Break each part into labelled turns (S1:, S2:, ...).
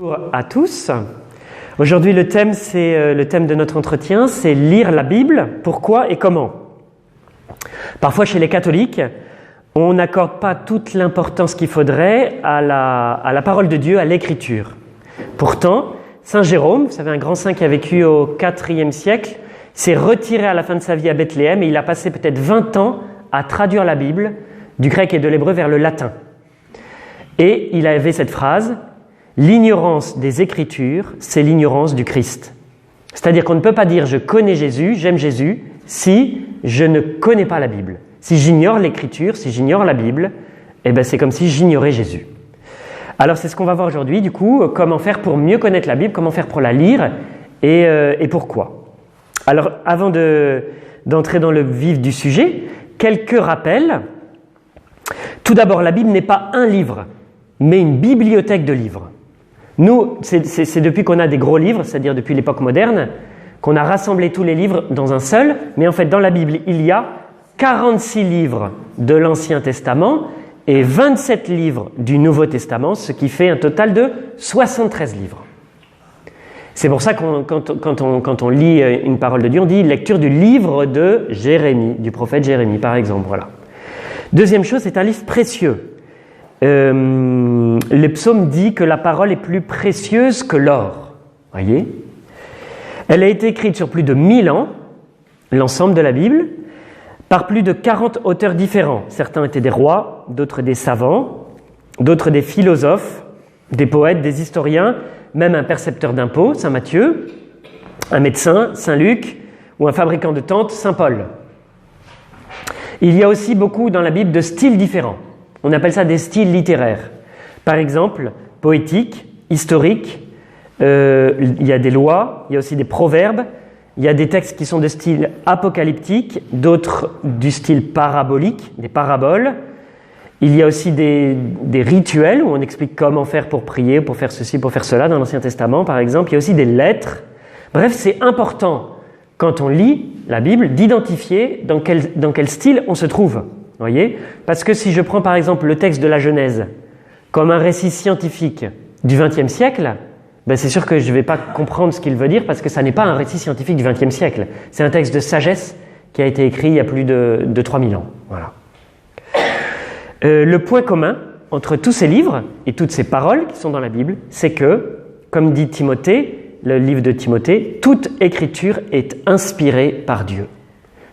S1: Bonjour à tous. Aujourd'hui, le thème de notre entretien, c'est lire la Bible, pourquoi et comment. Parfois, chez les catholiques, on n'accorde pas toute l'importance qu'il faudrait à la parole de Dieu, à l'écriture. Pourtant, Saint Jérôme, vous savez, un grand saint qui a vécu au IVe siècle, s'est retiré à la fin de sa vie à Bethléem et il a passé peut-être 20 ans à traduire la Bible du grec et de l'hébreu vers le latin. Et il avait cette phrase: l'ignorance des Écritures, c'est l'ignorance du Christ. C'est-à-dire qu'on ne peut pas dire « je connais Jésus, j'aime Jésus » si je ne connais pas la Bible. Si j'ignore l'Écriture, si j'ignore la Bible, eh ben c'est comme si j'ignorais Jésus. Alors c'est ce qu'on va voir aujourd'hui, du coup, comment faire pour mieux connaître la Bible, comment faire pour la lire et pourquoi. Alors avant d'entrer dans le vif du sujet, quelques rappels. Tout d'abord, la Bible n'est pas un livre, mais une bibliothèque de livres. Nous, c'est depuis qu'on a des gros livres, c'est-à-dire depuis l'époque moderne, qu'on a rassemblé tous les livres dans un seul, mais en fait dans la Bible, il y a 46 livres de l'Ancien Testament et 27 livres du Nouveau Testament, ce qui fait un total de 73 livres. C'est pour ça que quand on lit une parole de Dieu, on dit lecture du livre de Jérémie, du prophète Jérémie par exemple. Voilà. Deuxième chose, c'est un livre précieux. Le psaume dit que la parole est plus précieuse que l'or. Voyez ? Elle a été écrite sur plus de 1000 ans, l'ensemble de la Bible, par plus de 40 auteurs différents. Certains étaient des rois, d'autres des savants, d'autres des philosophes, des poètes, des historiens, même un percepteur d'impôts, Saint Matthieu, un médecin, Saint Luc, ou un fabricant de tentes, Saint Paul. Il y a aussi beaucoup dans la Bible de styles différents. On appelle ça des styles littéraires. Par exemple, poétique, historique, il y a des lois, il y a aussi des proverbes, il y a des textes qui sont de style apocalyptique, d'autres du style parabolique, des paraboles. Il y a aussi des rituels où on explique comment faire pour prier, pour faire ceci, pour faire cela dans l'Ancien Testament par exemple. Il y a aussi des lettres. Bref, c'est important quand on lit la Bible d'identifier dans quel style on se trouve. Voyez ? Parce que si je prends par exemple le texte de la Genèse comme un récit scientifique du XXe siècle, ben c'est sûr que je ne vais pas comprendre ce qu'il veut dire parce que ça n'est pas un récit scientifique du XXe siècle. C'est un texte de sagesse qui a été écrit il y a plus de 3000 ans. Voilà. Le point commun entre tous ces livres et toutes ces paroles qui sont dans la Bible, c'est que, comme dit Timothée, le livre de Timothée, toute écriture est inspirée par Dieu.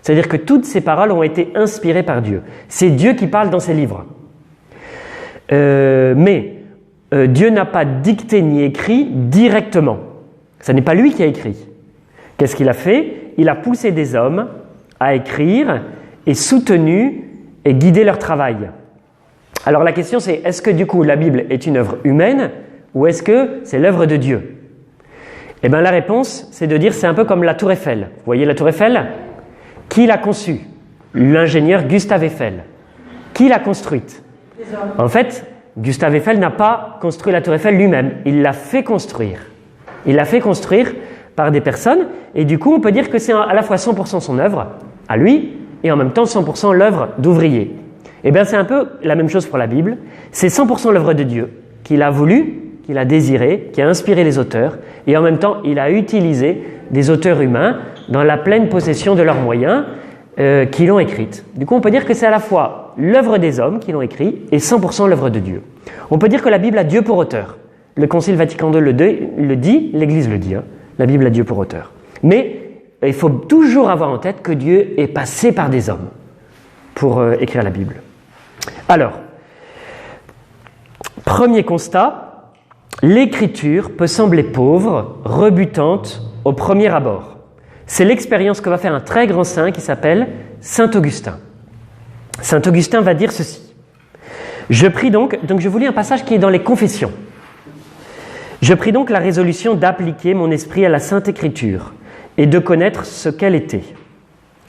S1: C'est-à-dire que toutes ces paroles ont été inspirées par Dieu. C'est Dieu qui parle dans ces livres. Mais Dieu n'a pas dicté ni écrit directement. Ce n'est pas lui qui a écrit. Qu'est-ce qu'il a fait ? Il a poussé des hommes à écrire et soutenu et guidé leur travail. Alors la question c'est, est-ce que du coup la Bible est une œuvre humaine ou est-ce que c'est l'œuvre de Dieu ? Eh bien la réponse c'est de dire c'est un peu comme la Tour Eiffel. Vous voyez la Tour Eiffel ? Qui l'a conçue ? L'ingénieur Gustave Eiffel. Qui l'a construite ? En fait, Gustave Eiffel n'a pas construit la Tour Eiffel lui-même, il l'a fait construire. Il l'a fait construire par des personnes et du coup on peut dire que c'est à la fois 100% son œuvre, à lui, et en même temps 100% l'œuvre d'ouvriers. Eh bien c'est un peu la même chose pour la Bible, c'est 100% l'œuvre de Dieu, qu'il a voulu, qu'il a désiré, qui a inspiré les auteurs, et en même temps il a utilisé des auteurs humains dans la pleine possession de leurs moyens qui l'ont écrite. Du coup on peut dire que c'est à la fois l'œuvre des hommes qui l'ont écrit et 100% l'œuvre de Dieu. On peut dire que la Bible a Dieu pour auteur. Le Concile Vatican II le dit, l'Église le dit, la Bible a Dieu pour auteur. Mais il faut toujours avoir en tête que Dieu est passé par des hommes pour écrire la Bible. Alors, premier constat, l'écriture peut sembler pauvre, rebutante au premier abord. C'est l'expérience que va faire un très grand saint qui s'appelle Saint Augustin. Saint Augustin va dire ceci. Je prie donc je vous lis un passage qui est dans les Confessions. Je prie donc la résolution d'appliquer mon esprit à la Sainte Écriture et de connaître ce qu'elle était.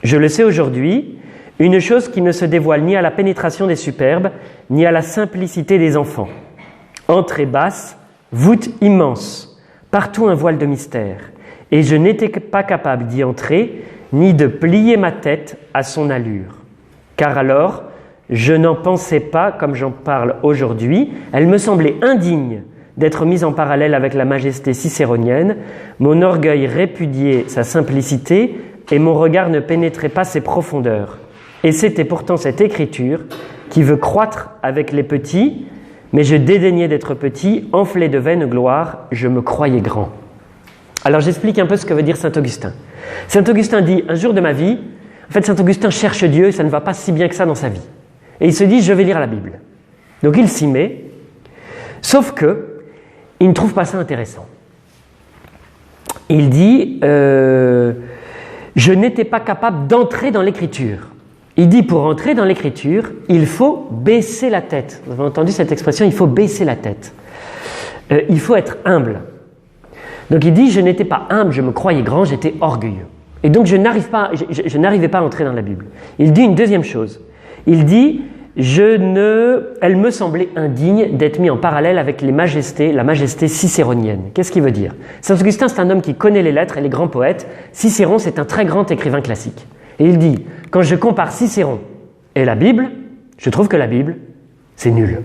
S1: Je le sais aujourd'hui, une chose qui ne se dévoile ni à la pénétration des superbes, ni à la simplicité des enfants. Entrée basse, voûte immense, partout un voile de mystère. Et je n'étais pas capable d'y entrer, ni de plier ma tête à son allure. Car alors, je n'en pensais pas comme j'en parle aujourd'hui, elle me semblait indigne d'être mise en parallèle avec la majesté cicéronienne, mon orgueil répudiait sa simplicité et mon regard ne pénétrait pas ses profondeurs. Et c'était pourtant cette écriture qui veut croître avec les petits, mais je dédaignais d'être petit, enflé de vaine gloire, je me croyais grand. Alors j'explique un peu ce que veut dire saint Augustin. Saint Augustin dit, un jour de ma vie, en fait saint Augustin cherche Dieu et ça ne va pas si bien que ça dans sa vie. Et il se dit, je vais lire la Bible. Donc il s'y met, sauf que il ne trouve pas ça intéressant. Il dit, je n'étais pas capable d'entrer dans l'écriture. Il dit, pour entrer dans l'écriture, il faut baisser la tête. Vous avez entendu cette expression, il faut baisser la tête. Il faut être humble. Donc il dit, je n'étais pas humble, je me croyais grand, j'étais orgueilleux. Et donc je n'arrivais pas à entrer dans la Bible. Il dit une deuxième chose. Il dit, elle me semblait indigne d'être mis en parallèle avec la majesté cicéronienne. Qu'est-ce qu'il veut dire? Saint Augustin, c'est un homme qui connaît les lettres et les grands poètes. Cicéron, c'est un très grand écrivain classique. Et il dit, quand je compare Cicéron et la Bible, je trouve que la Bible, c'est nul.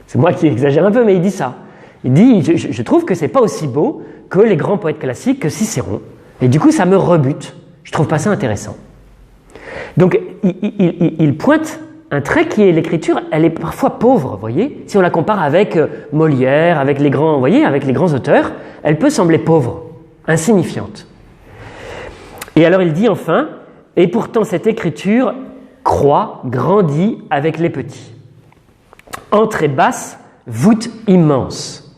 S1: C'est moi qui exagère un peu, mais il dit ça. Il dit, je trouve que c'est pas aussi beau que les grands poètes classiques, que Cicéron. Et du coup, ça me rebute. Je trouve pas ça intéressant. Donc, il pointe un trait qui est l'écriture, elle est parfois pauvre, vous voyez. Si on la compare avec Molière, avec les grands, vous voyez, avec les grands auteurs, elle peut sembler pauvre, insignifiante. Et alors il dit enfin, et pourtant cette écriture croît, grandit avec les petits. Entrée basse, voûte immense.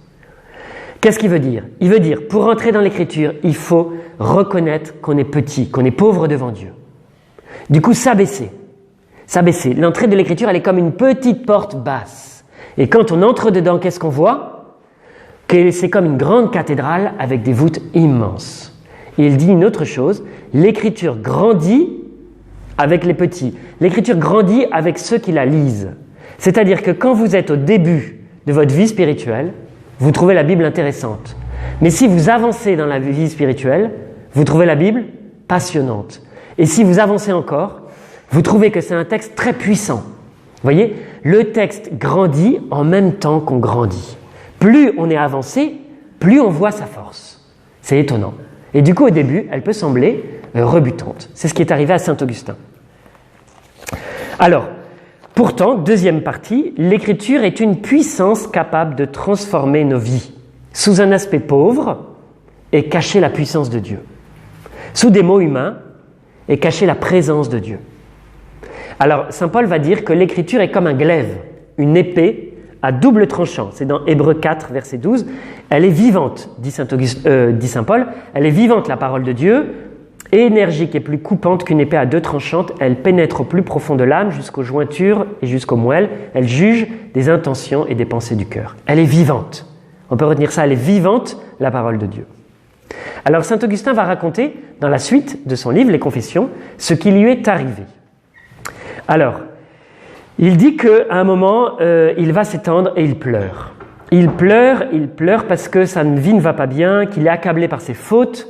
S1: Qu'est-ce qu'il veut dire? Il veut dire, pour entrer dans l'écriture, il faut reconnaître qu'on est petit, qu'on est pauvre devant Dieu. Du coup, s'abaisser. L'entrée de l'écriture, elle est comme une petite porte basse. Et quand on entre dedans, qu'est-ce qu'on voit? Que c'est comme une grande cathédrale avec des voûtes immenses. Et il dit une autre chose, l'écriture grandit avec les petits. L'écriture grandit avec ceux qui la lisent. C'est-à-dire que quand vous êtes au début de votre vie spirituelle, vous trouvez la Bible intéressante. Mais si vous avancez dans la vie spirituelle, vous trouvez la Bible passionnante. Et si vous avancez encore, vous trouvez que c'est un texte très puissant. Vous voyez, le texte grandit en même temps qu'on grandit. Plus on est avancé, plus on voit sa force. C'est étonnant. Et du coup, au début, elle peut sembler rebutante. C'est ce qui est arrivé à saint Augustin. Alors, pourtant, deuxième partie, l'écriture est une puissance capable de transformer nos vies, sous un aspect pauvre et cacher la puissance de Dieu. Sous des mots humains et cacher la présence de Dieu. Alors, saint Paul va dire que l'écriture est comme un glaive, une épée à double tranchant. C'est dans Hébreux 4, verset 12. Elle est vivante, dit saint Paul, elle est vivante, la parole de Dieu, énergique et plus coupante qu'une épée à deux tranchantes. Elle pénètre au plus profond de l'âme, jusqu'aux jointures et jusqu'aux moelles. Elle juge des intentions et des pensées du cœur. Elle est vivante. On peut retenir ça, elle est vivante, la parole de Dieu. Alors, saint Augustin va raconter, dans la suite de son livre, Les Confessions, ce qui lui est arrivé. Alors, il dit qu'à un moment, il va s'étendre et il pleure. Il pleure parce que sa vie ne va pas bien, qu'il est accablé par ses fautes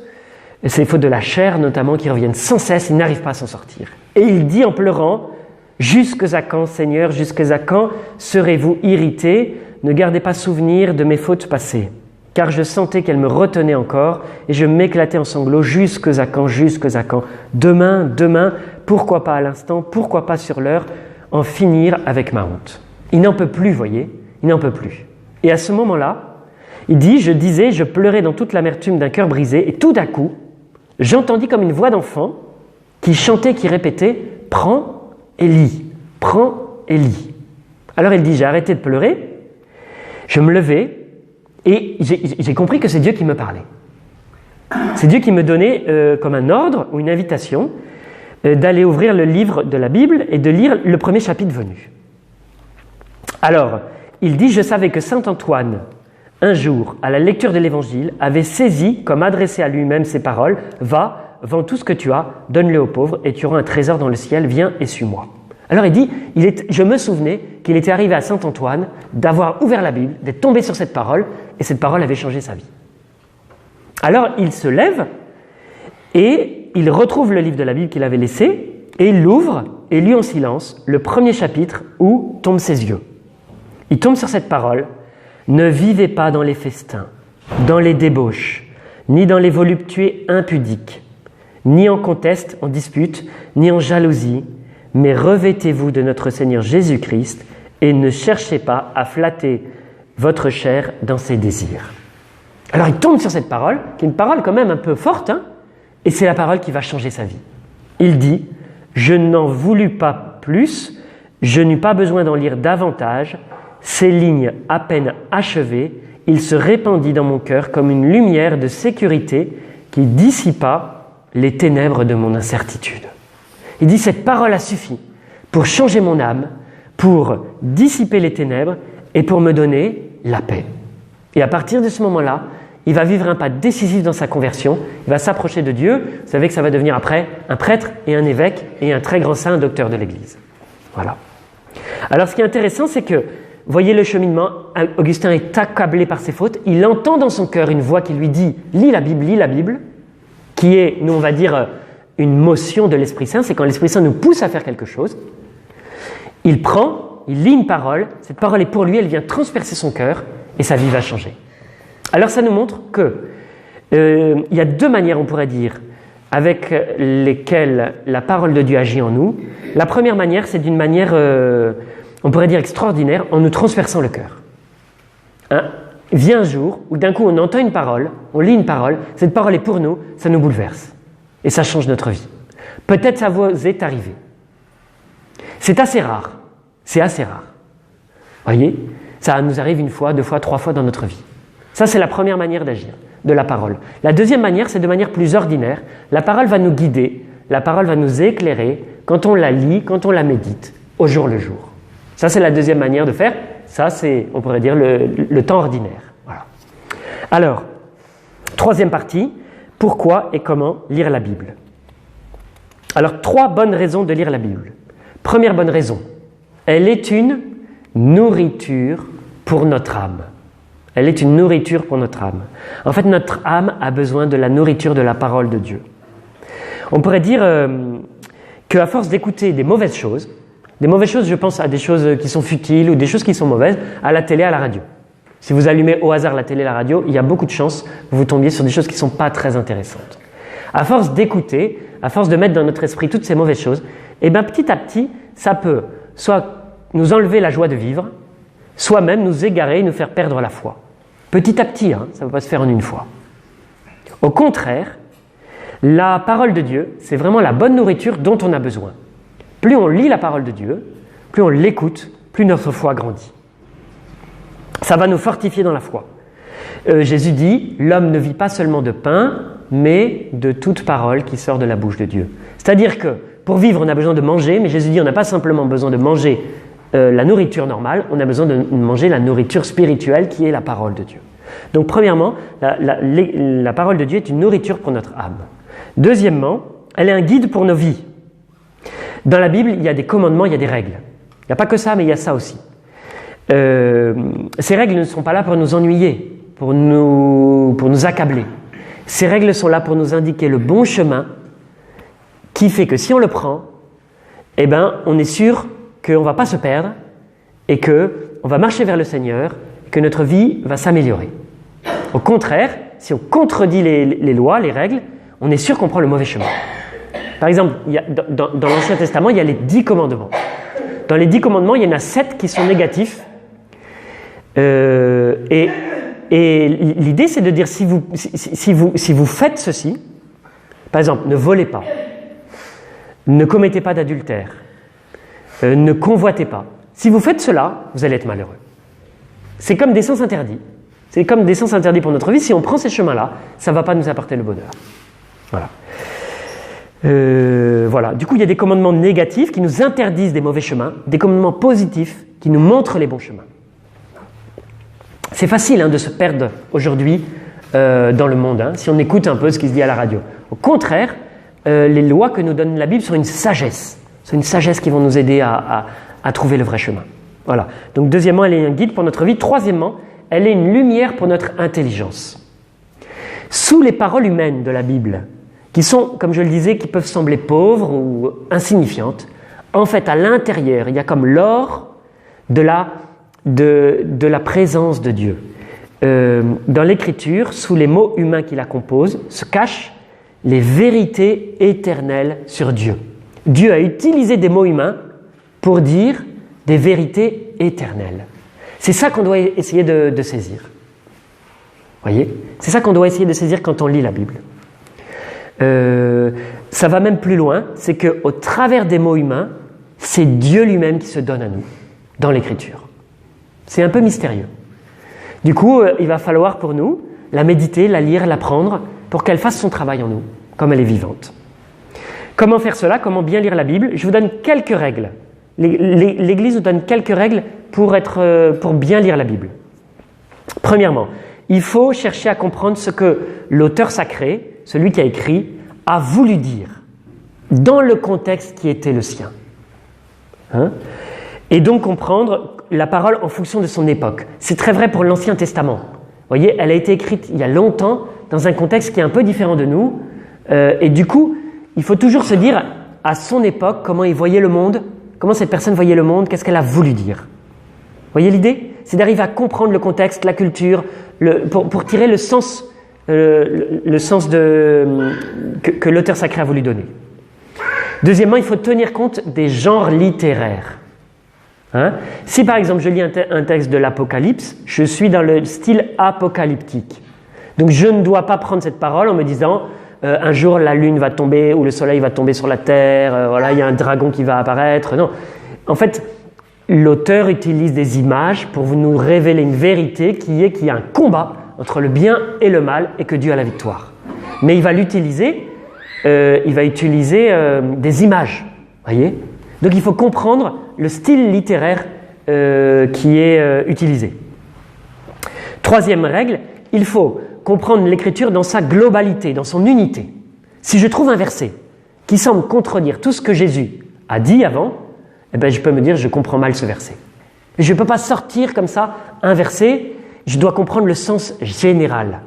S1: de la chair notamment, qui reviennent sans cesse, il n'arrive pas à s'en sortir. Et il dit en pleurant, « Jusque à quand, Seigneur, jusque à quand serez-vous irrité? Ne gardez pas souvenir de mes fautes passées. Car je sentais qu'elles me retenaient encore, et je m'éclatais en sanglots, jusque à quand? Demain, pourquoi pas à l'instant, pourquoi pas sur l'heure, en finir avec ma honte. » Il n'en peut plus, voyez, il n'en peut plus. Et à ce moment-là, il dit, je pleurais dans toute l'amertume d'un cœur brisé, et tout d'un coup, j'entendis comme une voix d'enfant qui chantait, qui répétait, « Prends et lis, prends et lis. » Alors il dit, j'ai arrêté de pleurer, je me levais, et j'ai compris que c'est Dieu qui me parlait. C'est Dieu qui me donnait comme un ordre ou une invitation d'aller ouvrir le livre de la Bible et de lire le premier chapitre venu. Alors, il dit, je savais que saint Antoine, un jour, à la lecture de l'Évangile, avait saisi comme adressé à lui-même ces paroles, « Va, vends tout ce que tu as, donne-le aux pauvres, et tu auras un trésor dans le ciel, viens et suis-moi. » Alors il dit, je me souvenais qu'il était arrivé à saint Antoine d'avoir ouvert la Bible, d'être tombé sur cette parole, et cette parole avait changé sa vie. Alors il se lève, et il retrouve le livre de la Bible qu'il avait laissé, et il l'ouvre, et lit en silence le premier chapitre où tombent ses yeux. Il tombe sur cette parole, « Ne vivez pas dans les festins, dans les débauches, ni dans les voluptués impudiques, ni en conteste, en dispute, ni en jalousie, mais revêtez-vous de notre Seigneur Jésus-Christ et ne cherchez pas à flatter votre chair dans ses désirs. Alors il tombe sur cette parole, qui est une parole quand même un peu forte, hein, et c'est la parole qui va changer sa vie. Il dit « Je n'en voulus pas plus, je n'eus pas besoin d'en lire davantage, ces lignes à peine achevées, il se répandit dans mon cœur comme une lumière de sécurité qui dissipa les ténèbres de mon incertitude. » Il dit « Cette parole a suffi pour changer mon âme, pour dissiper les ténèbres et pour me donner la paix. » Et à partir de ce moment-là, il va vivre un pas décisif dans sa conversion, il va s'approcher de Dieu, vous savez que ça va devenir après un prêtre et un évêque et un très grand saint, un docteur de l'Église. Voilà. Alors ce qui est intéressant, c'est que, voyez le cheminement, Augustin est accablé par ses fautes, il entend dans son cœur une voix qui lui dit « lis la Bible », qui est, nous on va dire, une motion de l'Esprit Saint, c'est quand l'Esprit Saint nous pousse à faire quelque chose. Il lit une parole, cette parole est pour lui, elle vient transpercer son cœur et sa vie va changer. Alors ça nous montre que il y a deux manières, on pourrait dire, avec lesquelles la parole de Dieu agit en nous. La première manière, c'est d'une manière, on pourrait dire extraordinaire, en nous transperçant le cœur. Hein? Vient un jour où d'un coup on entend une parole, on lit une parole, cette parole est pour nous, ça nous bouleverse et ça change notre vie. Peut-être ça vous est arrivé. C'est assez rare. C'est assez rare. Voyez, ça nous arrive une fois, deux fois, trois fois dans notre vie. Ça, c'est la première manière d'agir, de la parole. La deuxième manière, c'est de manière plus ordinaire. La parole va nous guider, la parole va nous éclairer quand on la lit, quand on la médite, au jour le jour. Ça, c'est la deuxième manière de faire. Ça, c'est, on pourrait dire, le temps ordinaire. Voilà. Alors, troisième partie, pourquoi et comment lire la Bible? Alors, 3 bonnes raisons de lire la Bible. Première bonne raison, elle est une nourriture pour notre âme. Elle est une nourriture pour notre âme. En fait, notre âme a besoin de la nourriture de la parole de Dieu. On pourrait dire qu'à force d'écouter des mauvaises choses, je pense à des choses qui sont futiles ou des choses qui sont mauvaises, à la télé, à la radio. Si vous allumez au hasard la télé et la radio, il y a beaucoup de chances que vous tombiez sur des choses qui ne sont pas très intéressantes. À force d'écouter, à force de mettre dans notre esprit toutes ces mauvaises choses, et bien petit à petit, ça peut soit nous enlever la joie de vivre, soit même nous égarer et nous faire perdre la foi. Petit à petit, hein, ça ne va pas se faire en une fois. Au contraire, la parole de Dieu, c'est vraiment la bonne nourriture dont on a besoin. Plus on lit la parole de Dieu, plus on l'écoute, plus notre foi grandit. Ça va nous fortifier dans la foi. Jésus dit, l'homme ne vit pas seulement de pain, mais de toute parole qui sort de la bouche de Dieu. C'est-à-dire que pour vivre, on a besoin de manger, mais Jésus dit, on n'a pas simplement besoin de manger la nourriture normale, on a besoin de manger la nourriture spirituelle qui est la parole de Dieu. Donc premièrement, la parole de Dieu est une nourriture pour notre âme. Deuxièmement, elle est un guide pour nos vies. Dans la Bible, il y a des commandements, il y a des règles. Il n'y a pas que ça, mais il y a ça aussi. Ces règles ne sont pas là pour nous ennuyer, pour nous accabler. Ces règles sont là pour nous indiquer le bon chemin qui fait que si on le prend, eh ben, on est sûr qu'on ne va pas se perdre et qu'on va marcher vers le Seigneur, que notre vie va s'améliorer. Au contraire, si on contredit les lois, les règles, on est sûr qu'on prend le mauvais chemin. Par exemple, dans l'Ancien Testament, il y a les 10 commandements. Dans les 10 commandements, il y en a 7 qui sont négatifs. Et l'idée, c'est de dire, si vous faites ceci, par exemple, ne volez pas, ne commettez pas d'adultère, ne convoitez pas. Si vous faites cela, vous allez être malheureux. C'est comme des sens interdits. C'est comme des sens interdits pour notre vie. Si on prend ces chemins-là, ça ne va pas nous apporter le bonheur. Voilà. Voilà. Du coup, il y a des commandements négatifs qui nous interdisent des mauvais chemins, des commandements positifs qui nous montrent les bons chemins. C'est facile de se perdre aujourd'hui dans le monde, si on écoute un peu ce qui se dit à la radio. Au contraire, les lois que nous donne la Bible sont une sagesse. C'est une sagesse qui va nous aider à trouver le vrai chemin. Voilà. Donc deuxièmement, elle est un guide pour notre vie. Troisièmement, elle est une lumière pour notre intelligence. Sous les paroles humaines de la Bible, qui sont, comme je le disais, qui peuvent sembler pauvres ou insignifiantes, en fait, à l'intérieur, il y a comme l'or de la de la présence de Dieu. Dans l'Écriture, sous les mots humains qui la composent, se cachent les vérités éternelles sur Dieu. Dieu a utilisé des mots humains pour dire des vérités éternelles. C'est ça qu'on doit essayer de saisir. Voyez ? C'est ça qu'on doit essayer de saisir quand on lit la Bible. Ça va même plus loin, c'est qu'au travers des mots humains, c'est Dieu lui-même qui se donne à nous, dans l'Écriture. C'est un peu mystérieux. Du coup, il va falloir pour nous la méditer, la lire, l'apprendre, pour qu'elle fasse son travail en nous, comme elle est vivante. Comment faire cela ? Comment bien lire la Bible ? Je vous donne quelques règles. L'Église nous donne quelques règles pour bien lire la Bible. Premièrement, il faut chercher à comprendre ce que l'auteur sacré, celui qui a écrit, a voulu dire dans le contexte qui était le sien. Et donc comprendre la parole en fonction de son époque. C'est très vrai pour l'Ancien Testament. Vous voyez, elle a été écrite il y a longtemps, dans un contexte qui est un peu différent de nous. Et du coup, il faut toujours se dire, à son époque, comment il voyait le monde, comment cette personne voyait le monde, qu'est-ce qu'elle a voulu dire. Vous voyez l'idée ? C'est d'arriver à comprendre le contexte, la culture, pour tirer le sens que l'auteur sacré a voulu donner. Deuxièmement, il faut tenir compte des genres littéraires. Si par exemple je lis un texte de l'Apocalypse, je suis dans le style apocalyptique. Donc je ne dois pas prendre cette parole en me disant un jour la lune va tomber ou le soleil va tomber sur la terre, voilà, il y a un dragon qui va apparaître. Non. En fait, l'auteur utilise des images pour nous révéler une vérité qu'il y a un combat entre le bien et le mal et que Dieu a la victoire. Mais il va utiliser des images, voyez ? Donc il faut comprendre le style littéraire qui est utilisé. Troisième règle, il faut comprendre l'Écriture dans sa globalité, dans son unité. Si je trouve un verset qui semble contredire tout ce que Jésus a dit avant, eh ben je peux me dire je comprends mal ce verset. Je ne peux pas sortir comme ça un verset, je dois comprendre le sens général.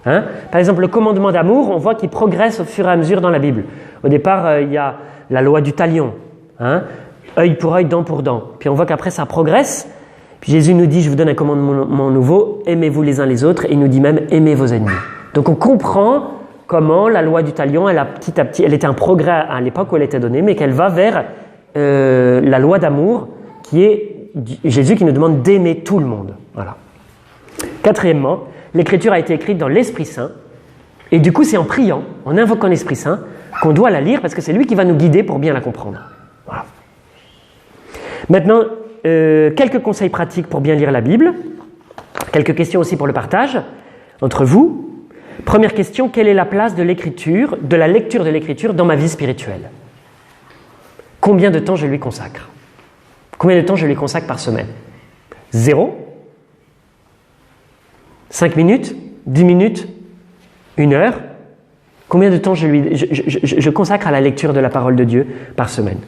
S1: Par exemple, le commandement d'amour, on voit qu'il progresse au fur et à mesure dans la Bible. Au départ, il y a la loi du talion. Œil pour œil, dent pour dent. Puis on voit qu'après ça progresse. Puis Jésus nous dit, je vous donne un commandement nouveau, aimez-vous les uns les autres, et il nous dit même, aimez vos ennemis. Donc on comprend comment la loi du talion, petit à petit, elle était un progrès à l'époque où elle était donnée, mais qu'elle va vers la loi d'amour, qui est Jésus qui nous demande d'aimer tout le monde. Voilà. Quatrièmement, l'Écriture a été écrite dans l'Esprit Saint, et du coup c'est en priant, en invoquant l'Esprit Saint, qu'on doit la lire, parce que c'est lui qui va nous guider pour bien la comprendre. Voilà. Maintenant, quelques conseils pratiques pour bien lire la Bible. Quelques questions aussi pour le partage entre vous. Première question, quelle est la place de l'Écriture, de la lecture de l'Écriture dans ma vie spirituelle ? Combien de temps je lui consacre ? Combien de temps je lui consacre par semaine ? 0 ? 5 minutes ? 10 minutes ? 1 heure ? Combien de temps je consacre à la lecture de la parole de Dieu par semaine ?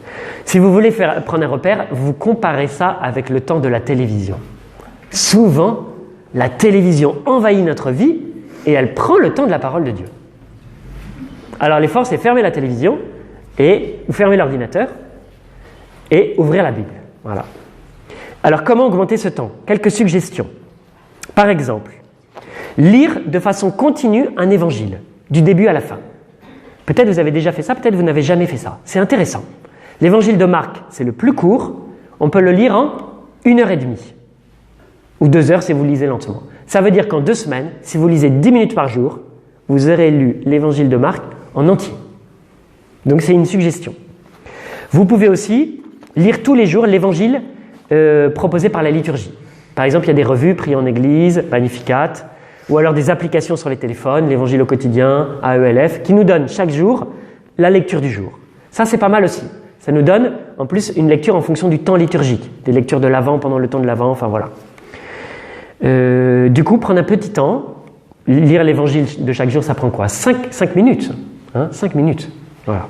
S1: Si vous voulez prendre un repère, vous comparez ça avec le temps de la télévision. Souvent, la télévision envahit notre vie et elle prend le temps de la parole de Dieu. Alors l'effort, c'est fermer la télévision ou fermer l'ordinateur et ouvrir la Bible. Voilà. Alors comment augmenter ce temps ? Quelques suggestions. Par exemple, lire de façon continue un évangile. Du début à la fin. Peut-être vous avez déjà fait ça, peut-être vous n'avez jamais fait ça. C'est intéressant. L'évangile de Marc, c'est le plus court. On peut le lire en 1h30. Ou 2 heures si vous lisez lentement. Ça veut dire qu'en 2 semaines, si vous lisez 10 minutes par jour, vous aurez lu l'évangile de Marc en entier. Donc c'est une suggestion. Vous pouvez aussi lire tous les jours l'évangile proposé par la liturgie. Par exemple, il y a des revues, Priez en Église, Magnificat, ou alors des applications sur les téléphones, l'Évangile au quotidien, AELF, qui nous donnent chaque jour la lecture du jour. Ça, c'est pas mal aussi. Ça nous donne, en plus, une lecture en fonction du temps liturgique, des lectures de l'Avent pendant le temps de l'Avent, enfin voilà. Du coup, prendre un petit temps, lire l'Évangile de chaque jour, ça prend quoi ? 5 minutes. 5 minutes. Voilà.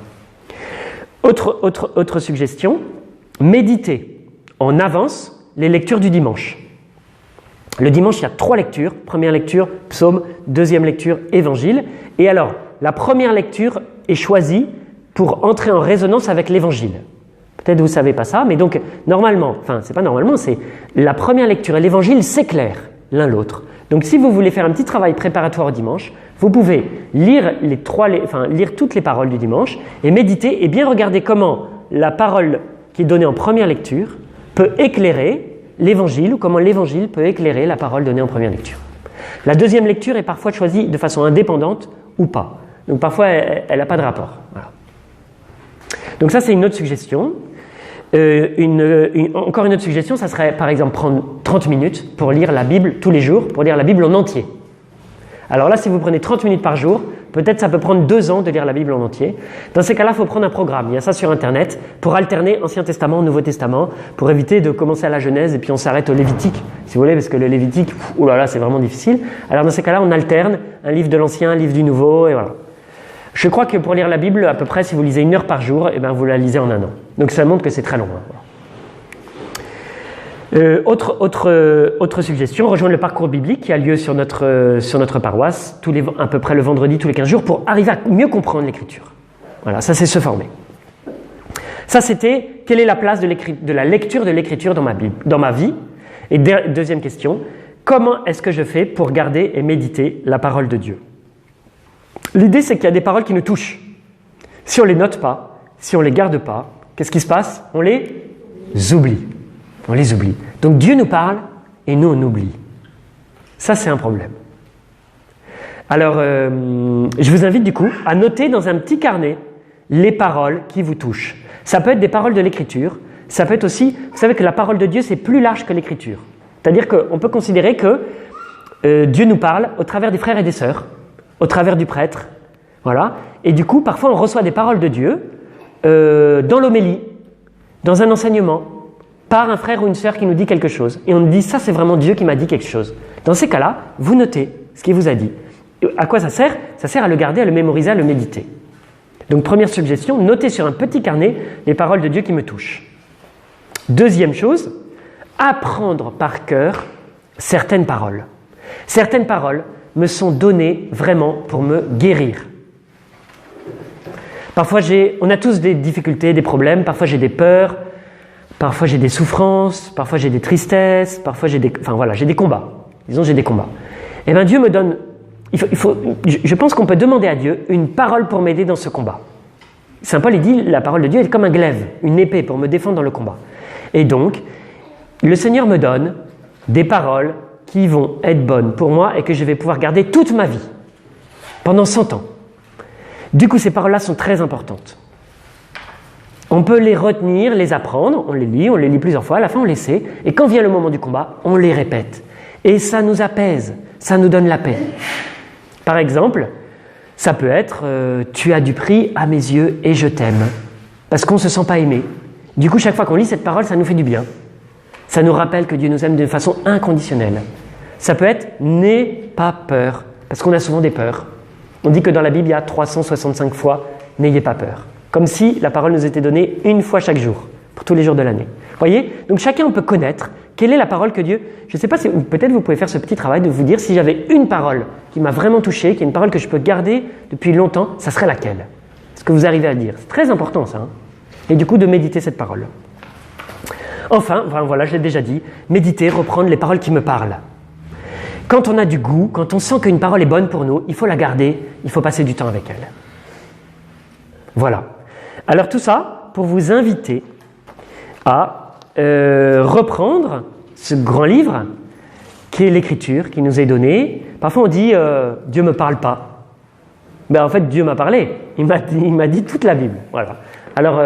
S1: Autre suggestion, méditer en avance les lectures du dimanche. Le dimanche, il y a 3 lectures. Première lecture, psaume. Deuxième lecture, évangile. Et alors, la première lecture est choisie pour entrer en résonance avec l'évangile. Peut-être vous ne savez pas ça, mais donc normalement, enfin c'est pas normalement, c'est la première lecture et l'évangile s'éclairent l'un l'autre. Donc si vous voulez faire un petit travail préparatoire au dimanche, vous pouvez lire lire toutes les paroles du dimanche et méditer et bien regarder comment la parole qui est donnée en première lecture peut éclairer l'évangile ou comment l'évangile peut éclairer la parole donnée en première lecture. La deuxième lecture est parfois choisie de façon indépendante ou pas. Donc parfois elle n'a pas de rapport. Voilà. Donc ça c'est une autre suggestion. Encore une autre suggestion, ça serait par exemple prendre 30 minutes pour lire la Bible tous les jours, pour lire la Bible en entier. Alors là, si vous prenez 30 minutes par jour, peut-être ça peut prendre 2 ans de lire la Bible en entier. Dans ces cas-là, il faut prendre un programme. Il y a ça sur Internet pour alterner Ancien Testament, Nouveau Testament, pour éviter de commencer à la Genèse et puis on s'arrête au Lévitique, si vous voulez, parce que le Lévitique, oulala, c'est vraiment difficile. Alors dans ces cas-là, on alterne un livre de l'Ancien, un livre du Nouveau, et voilà. Je crois que pour lire la Bible, à peu près, si vous lisez 1 heure par jour, eh ben, vous la lisez en 1 an. Donc ça montre que c'est très long. Autre suggestion, rejoindre le parcours biblique qui a lieu sur notre paroisse, à peu près le vendredi tous les 15 jours, pour arriver à mieux comprendre l'Écriture. Voilà, ça c'est se former. Ça c'était, quelle est la place de la lecture de l'Écriture dans ma vie? Et deuxième question, comment est-ce que je fais pour garder et méditer la parole de Dieu? L'idée, c'est qu'il y a des paroles qui nous touchent. Si on ne les note pas, si on ne les garde pas, qu'est-ce qui se passe? On les oublie. On les oublie. Donc Dieu nous parle et nous, on oublie. Ça, c'est un problème. Alors, je vous invite du coup à noter dans un petit carnet les paroles qui vous touchent. Ça peut être des paroles de l'Écriture. Ça peut être aussi, vous savez que la parole de Dieu, c'est plus large que l'Écriture. C'est-à-dire qu'on peut considérer que Dieu nous parle au travers des frères et des sœurs, au travers du prêtre, voilà. Et du coup, parfois, on reçoit des paroles de Dieu dans l'homélie, dans un enseignement, par un frère ou une sœur qui nous dit quelque chose. Et on nous dit, ça, c'est vraiment Dieu qui m'a dit quelque chose. Dans ces cas-là, vous notez ce qu'il vous a dit. À quoi ça sert? Ça sert à le garder, à le mémoriser, à le méditer. Donc, première suggestion, notez sur un petit carnet les paroles de Dieu qui me touchent. Deuxième chose, apprendre par cœur certaines paroles. Certaines paroles me sont données vraiment pour me guérir. Parfois, on a tous des difficultés, des problèmes, parfois j'ai des peurs, parfois j'ai des souffrances, parfois j'ai des tristesses, parfois j'ai des combats. Disons, j'ai des combats. Et bien Dieu me donne, je pense qu'on peut demander à Dieu une parole pour m'aider dans ce combat. Saint Paul, il dit, la parole de Dieu est comme un glaive, une épée pour me défendre dans le combat. Et donc, le Seigneur me donne des paroles qui vont être bonnes pour moi et que je vais pouvoir garder toute ma vie, pendant 100 ans. Du coup, ces paroles-là sont très importantes. On peut les retenir, les apprendre, on les lit plusieurs fois, à la fin on les sait, et quand vient le moment du combat, on les répète. Et ça nous apaise, ça nous donne la paix. Par exemple, ça peut être « Tu as du prix à mes yeux et je t'aime », parce qu'on ne se sent pas aimé. Du coup, chaque fois qu'on lit cette parole, ça nous fait du bien. Ça nous rappelle que Dieu nous aime de façon inconditionnelle. Ça peut être « N'aie pas peur », parce qu'on a souvent des peurs. On dit que dans la Bible, il y a 365 fois « N'ayez pas peur ». Comme si la parole nous était donnée une fois chaque jour, pour tous les jours de l'année. Vous voyez? Donc chacun peut connaître quelle est la parole que Dieu... Je ne sais pas si peut-être vous pouvez faire ce petit travail de vous dire si j'avais une parole qui m'a vraiment touché, qui est une parole que je peux garder depuis longtemps, ça serait laquelle? Ce que vous arrivez à dire. C'est très important ça. Hein? Et du coup de méditer cette parole. Enfin, voilà, je l'ai déjà dit, méditer, reprendre les paroles qui me parlent. Quand on a du goût, quand on sent qu'une parole est bonne pour nous, il faut la garder, il faut passer du temps avec elle. Voilà. Alors tout ça pour vous inviter à reprendre ce grand livre qui est l'Écriture, qui nous est donné. Parfois on dit Dieu ne me parle pas. Ben en fait Dieu m'a parlé. Il m'a dit toute la Bible. Voilà. Alors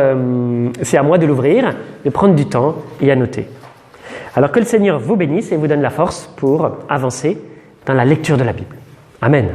S1: c'est à moi de l'ouvrir, de prendre du temps et à noter. Alors que le Seigneur vous bénisse et vous donne la force pour avancer dans la lecture de la Bible. Amen.